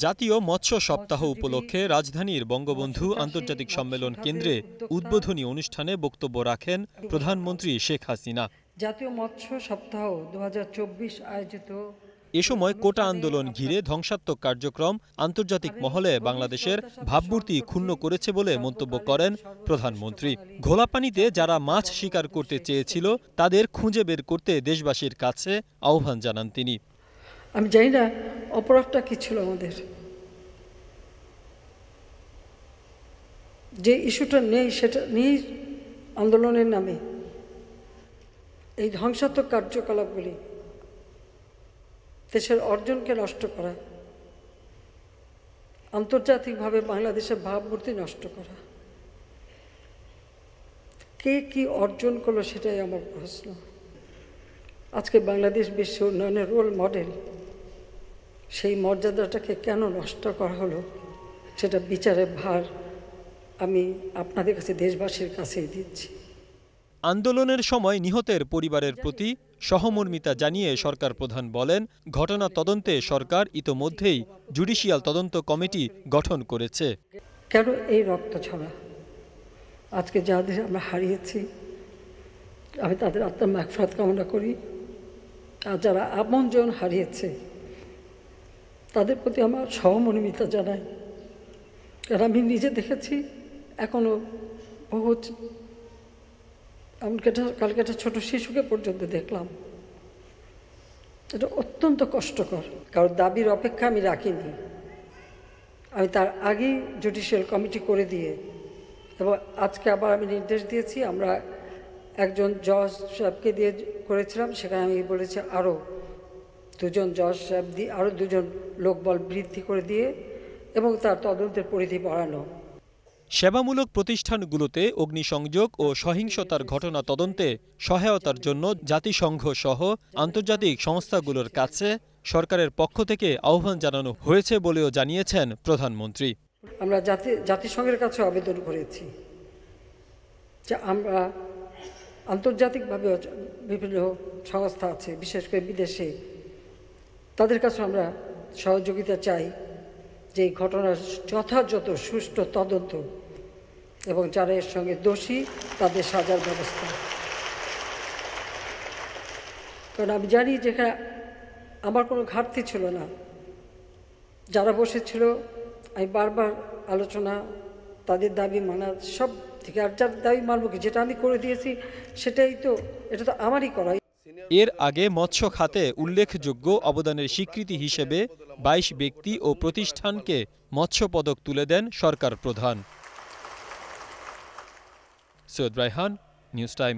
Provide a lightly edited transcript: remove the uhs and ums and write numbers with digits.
জাতীয় মৎস্য সপ্তাহ উপলক্ষে রাজধানীর বঙ্গবন্ধু আন্তর্জাতিক সম্মেলন কেন্দ্রে উদ্বোধনী অনুষ্ঠানে বক্তব্য রাখেন প্রধানমন্ত্রী শেখ হাসিনা। জাতীয় মৎস্য সপ্তাহ 2024 আয়োজিত এ সময় কোটা আন্দোলন ঘিরে ধ্বংসাত্মক কার্যক্রম আন্তর্জাতিক মহলে বাংলাদেশের ভাবমূর্তি ক্ষুণ্ণ করেছে বলে মন্তব্য করেন প্রধানমন্ত্রী। ঘোলা পানিতে যারা মাছ শিকার করতে চেয়েছিল তাদের খুঁজে বের করতে দেশবাসীর কাছে আহ্বান জানান তিনি। আমি জানি না অপরাধটা কি ছিল আমাদের, যে ইস্যুটা নেই সেটা নেই আন্দোলনের নামে এই ধ্বংসাত্মক কার্যকলাপগুলি, দেশের অর্জনকে নষ্ট করা, আন্তর্জাতিকভাবে বাংলাদেশের ভাবমূর্তি নষ্ট করা, কে কি অর্জন করলো সেটাই আমার প্রশ্ন। আজকে বাংলাদেশ বিশ্ব উন্নয়নের রোল মডেল, সেই মর্যাদাটাকে কেন নষ্ট করা হলো সেটা বিচারের ভার আমি আপনাদের কাছে, দেশবাসীর কাছেই দিচ্ছি। আন্দোলনের সময় নিহতের পরিবারের প্রতি সহমর্মিতা জানিয়ে সরকার প্রধান বলেন, ঘটনা তদন্তে সরকার ইতোমধ্যেই জুডিশিয়াল তদন্ত কমিটি গঠন করেছে। কেন এই রক্ত ছড়া? আজকে যাদের আমরা হারিয়েছি আমি তাদের আত্মার মাগফিরাত কামনা করি, আর যারা আপনজন হারিয়েছে তাদের প্রতি আমার সহমর্মিতা জানাই। কারণ আমি নিজে দেখেছি, এখনো বহু, এমনকি কালকে একটা ছোট শিশুকে পর্যন্ত দেখলাম। এটা অত্যন্ত কষ্টকর। কারণ দাবির অপেক্ষা আমি রাখিনি, আমি তার আগেই জুডিশিয়াল কমিটি করে দিয়ে, এবং আজকে আবার আমি নির্দেশ দিয়েছি, আমরা একজন জজ সাহেবকে দিয়ে করেছিলাম, সেখানে আমি বলেছি আরও দুজন জজ সাহেব দিয়ে, আরও দুজন লোকবল বৃদ্ধি করে দিয়ে এবং তার তদন্তের পরিধি বাড়ানো। সেবামূলক প্রতিষ্ঠানগুলোতে অগ্নিসংযোগ ও সহিংসতার ঘটনা তদন্তে সহায়তার জন্য জাতিসংঘ সহ আন্তর্জাতিক সংস্থাগুলোর কাছে সরকারের পক্ষ থেকে আহ্বান জানানো হয়েছে বলেও জানিয়েছেন প্রধানমন্ত্রী। আমরা জাতিসংঘের কাছে আবেদন করেছি যে আমরা আন্তর্জাতিকভাবে বিভিন্ন সংস্থা আছে, বিশেষ করে বিদেশে, তাদের কাছে আমরা সহযোগিতা চাই যে এই ঘটনার যথাযথ সুষ্ঠু তদন্ত এবং যারা এর সঙ্গে দোষী তাদের সাজার ব্যবস্থা। কারণ আমি জানি যেখানে আমার কোনো ঘাটতি ছিল না, যারা বসেছিল আমি বারবার আলোচনা, তাদের দাবি মানা সব থেকে, আর যার দাবি মানব কি, যেটা আমি করে দিয়েছি সেটাই তো, এটা তো আমারই করা। এর আগে মৎস্য খাতে উল্লেখযোগ্য অবদানের স্বীকৃতি হিসেবে 22 ব্যক্তি ও প্রতিষ্ঠানকে মৎস্য পদক তুলে দেন সরকার প্রধান। Syed Raihan, news time.